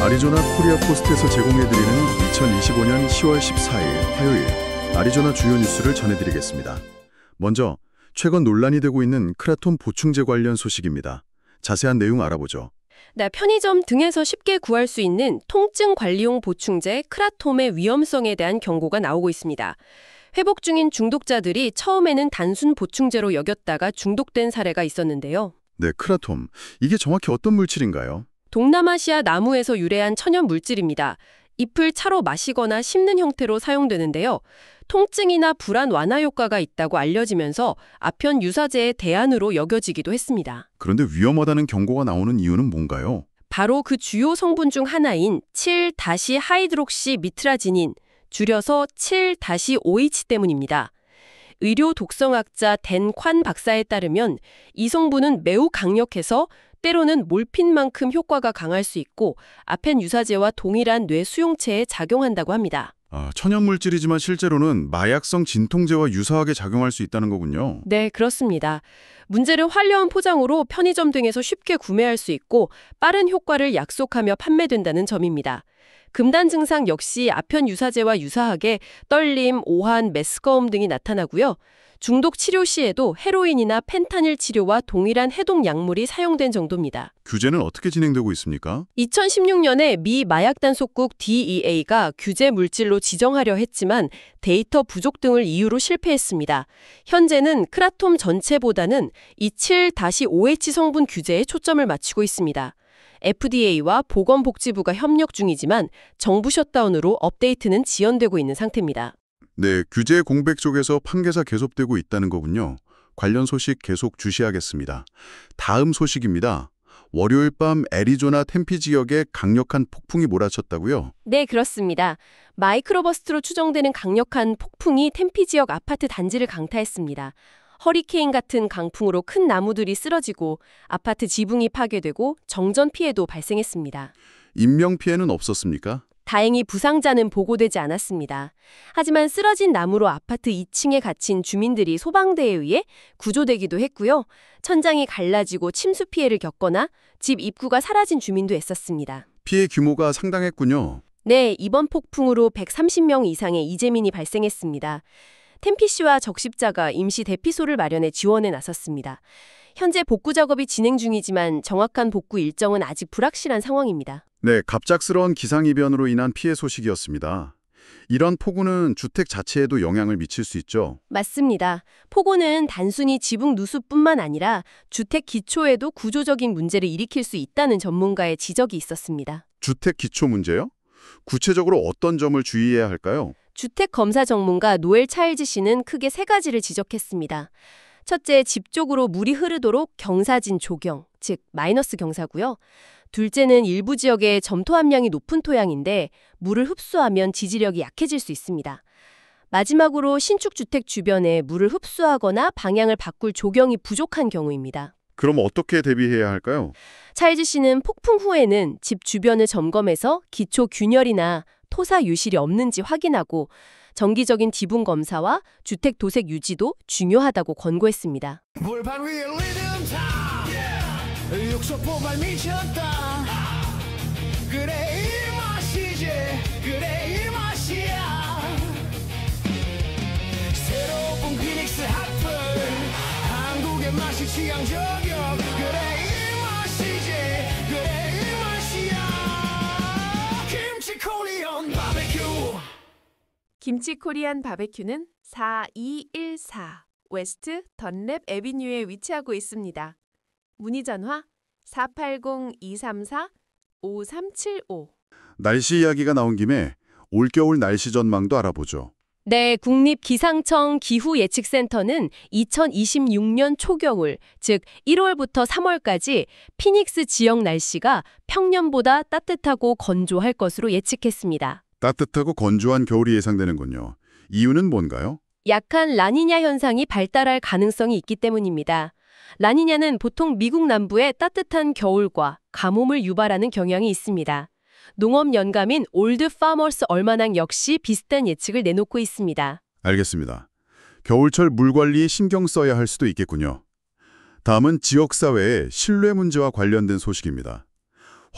아리조나 코리아 포스트에서 제공해드리는 2025년 10월 14일 화요일 아리조나 주요 뉴스를 전해드리겠습니다. 먼저 최근 논란이 되고 있는 크라톤 보충제 관련 소식입니다. 자세한 내용 알아보죠. 네, 편의점 등에서 쉽게 구할 수 있는 통증 관리용 보충제 크라톰의 위험성에 대한 경고가 나오고 있습니다. 회복 중인 중독자들이 처음에는 단순 보충제로 여겼다가 중독된 사례가 있었는데요. 네, 크라톰. 이게 정확히 어떤 물질인가요? 동남아시아 나무에서 유래한 천연 물질입니다. 잎을 차로 마시거나 씹는 형태로 사용되는데요. 통증이나 불안 완화 효과가 있다고 알려지면서 아편 유사제의 대안으로 여겨지기도 했습니다. 그런데 위험하다는 경고가 나오는 이유는 뭔가요? 바로 그 주요 성분 중 하나인 7-하이드록시 미트라지닌, 줄여서 7-OH 때문입니다. 의료 독성학자 댄 콴 박사에 따르면 이 성분은 매우 강력해서 때로는 몰핀만큼 효과가 강할 수 있고 아펜 유사제와 동일한 뇌 수용체에 작용한다고 합니다. 천연물질이지만 실제로는 마약성 진통제와 유사하게 작용할 수 있다는 거군요. 네, 그렇습니다. 문제는 화려한 포장으로 편의점 등에서 쉽게 구매할 수 있고 빠른 효과를 약속하며 판매된다는 점입니다. 금단 증상 역시 아편 유사제와 유사하게 떨림, 오한, 메스꺼움 등이 나타나고요. 중독 치료 시에도 헤로인이나 펜타닐 치료와 동일한 해독 약물이 사용된 정도입니다. 규제는 어떻게 진행되고 있습니까? 2016년에 미 마약단속국 DEA가 규제 물질로 지정하려 했지만 데이터 부족 등을 이유로 실패했습니다. 현재는 크라톰 전체보다는 이 7-OH 성분 규제에 초점을 맞추고 있습니다. FDA와 보건복지부가 협력 중이지만 정부 셧다운으로 업데이트는 지연되고 있는 상태입니다. 네, 규제 공백 쪽에서 판계사 계속되고 있다는 거군요. 관련 소식 계속 주시하겠습니다. 다음 소식입니다. 월요일 밤 애리조나 템피 지역에 강력한 폭풍이 몰아쳤다고요? 네, 그렇습니다. 마이크로버스트로 추정되는 강력한 폭풍이 템피 지역 아파트 단지를 강타했습니다. 허리케인 같은 강풍으로 큰 나무들이 쓰러지고 아파트 지붕이 파괴되고 정전 피해도 발생했습니다. 인명피해는 없었습니까? 다행히 부상자는 보고되지 않았습니다. 하지만 쓰러진 나무로 아파트 2층에 갇힌 주민들이 소방대에 의해 구조되기도 했고요. 천장이 갈라지고 침수 피해를 겪거나 집 입구가 사라진 주민도 있었습니다. 피해 규모가 상당했군요. 네, 이번 폭풍으로 130명 이상의 이재민이 발생했습니다. 템피시와 적십자가 임시 대피소를 마련해 지원에 나섰습니다. 현재 복구 작업이 진행 중이지만 정확한 복구 일정은 아직 불확실한 상황입니다. 네, 갑작스러운 기상이변으로 인한 피해 소식이었습니다. 이런 폭우는 주택 자체에도 영향을 미칠 수 있죠? 맞습니다. 폭우는 단순히 지붕 누수뿐만 아니라 주택 기초에도 구조적인 문제를 일으킬 수 있다는 전문가의 지적이 있었습니다. 주택 기초 문제요? 구체적으로 어떤 점을 주의해야 할까요? 주택 검사 전문가 노엘 차일즈 씨는 크게 세 가지를 지적했습니다. 첫째, 집 쪽으로 물이 흐르도록 경사진 조경, 즉 마이너스 경사고요. 둘째는 일부 지역에 점토 함량이 높은 토양인데 물을 흡수하면 지지력이 약해질 수 있습니다. 마지막으로 신축 주택 주변에 물을 흡수하거나 방향을 바꿀 조경이 부족한 경우입니다. 그럼 어떻게 대비해야 할까요? 차일즈 씨는 폭풍 후에는 집 주변을 점검해서 기초 균열이나 토사 유실이 없는지 확인하고 정기적인 지붕 검사와 주택 도색 유지도 중요하다고 권고했습니다. 골반 위에 리듬 타 육소포발 미쳤다 그래 이 맛이지 그래 이 맛이야 새로운 피닉스 핫플 한국의 맛이 취향 저격 그래 이 맛이지 그래 이 맛이야 김치 코리안 바베큐 김치 코리안 바베큐는 4214 웨스트 던랩 애비뉴에 위치하고 있습니다. 문의 전화 480-234-5375. 날씨 이야기가 나온 김에 올겨울 날씨 전망도 알아보죠. 네, 국립기상청 기후예측센터는 2026년 초겨울, 즉 1월부터 3월까지 피닉스 지역 날씨가 평년보다 따뜻하고 건조할 것으로 예측했습니다. 따뜻하고 건조한 겨울이 예상되는군요. 이유는 뭔가요? 약한 라니냐 현상이 발달할 가능성이 있기 때문입니다. 라니냐는 보통 미국 남부의 따뜻한 겨울과 가뭄을 유발하는 경향이 있습니다. 농업 연감인 올드 파머스 얼마낭 역시 비슷한 예측을 내놓고 있습니다. 알겠습니다. 겨울철 물 관리에 신경 써야 할 수도 있겠군요. 다음은 지역사회의 신뢰 문제와 관련된 소식입니다.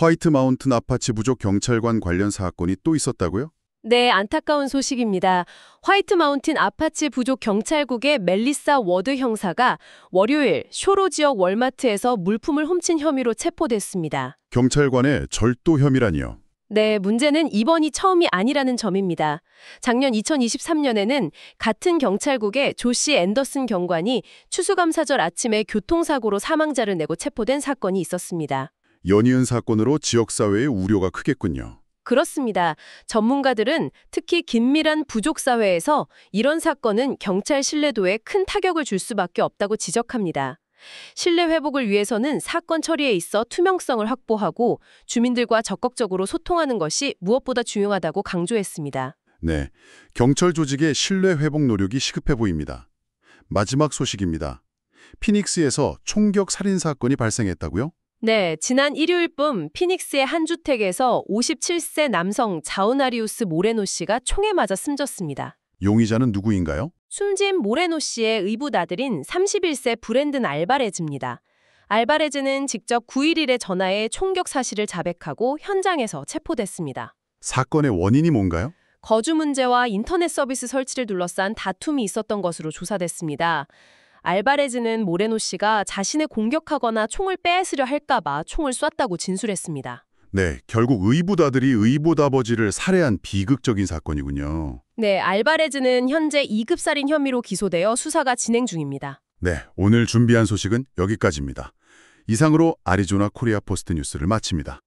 화이트 마운튼 아파치 부족 경찰관 관련 사건이 또 있었다고요? 네, 안타까운 소식입니다. 화이트 마운틴 아파치 부족 경찰국의 멜리사 워드 형사가 월요일 쇼로 지역 월마트에서 물품을 훔친 혐의로 체포됐습니다. 경찰관의 절도 혐의라니요. 네, 문제는 이번이 처음이 아니라는 점입니다. 작년 2023년에는 같은 경찰국의 조시 앤더슨 경관이 추수감사절 아침에 교통사고로 사망자를 내고 체포된 사건이 있었습니다. 연이은 사건으로 지역사회의 우려가 크겠군요. 그렇습니다. 전문가들은 특히 긴밀한 부족 사회에서 이런 사건은 경찰 신뢰도에 큰 타격을 줄 수밖에 없다고 지적합니다. 신뢰 회복을 위해서는 사건 처리에 있어 투명성을 확보하고 주민들과 적극적으로 소통하는 것이 무엇보다 중요하다고 강조했습니다. 네, 경찰 조직의 신뢰 회복 노력이 시급해 보입니다. 마지막 소식입니다. 피닉스에서 총격 살인 사건이 발생했다고요? 네, 지난 일요일 밤 피닉스의 한 주택에서 57세 남성 자우나리우스 모레노 씨가 총에 맞아 숨졌습니다. 용의자는 누구인가요? 숨진 모레노 씨의 의붓 아들인 31세 브랜든 알바레즈입니다. 알바레즈는 직접 9.11에 전화해 총격 사실을 자백하고 현장에서 체포됐습니다. 사건의 원인이 뭔가요? 거주 문제와 인터넷 서비스 설치를 둘러싼 다툼이 있었던 것으로 조사됐습니다. 알바레즈는 모레노 씨가 자신을 공격하거나 총을 빼앗으려 할까봐 총을 쐈다고 진술했습니다. 네, 결국 의붓 아들이 의붓 아버지를 살해한 비극적인 사건이군요. 네, 알바레즈는 현재 2급 살인 혐의로 기소되어 수사가 진행 중입니다. 네, 오늘 준비한 소식은 여기까지입니다. 이상으로 아리조나 코리아 포스트 뉴스를 마칩니다.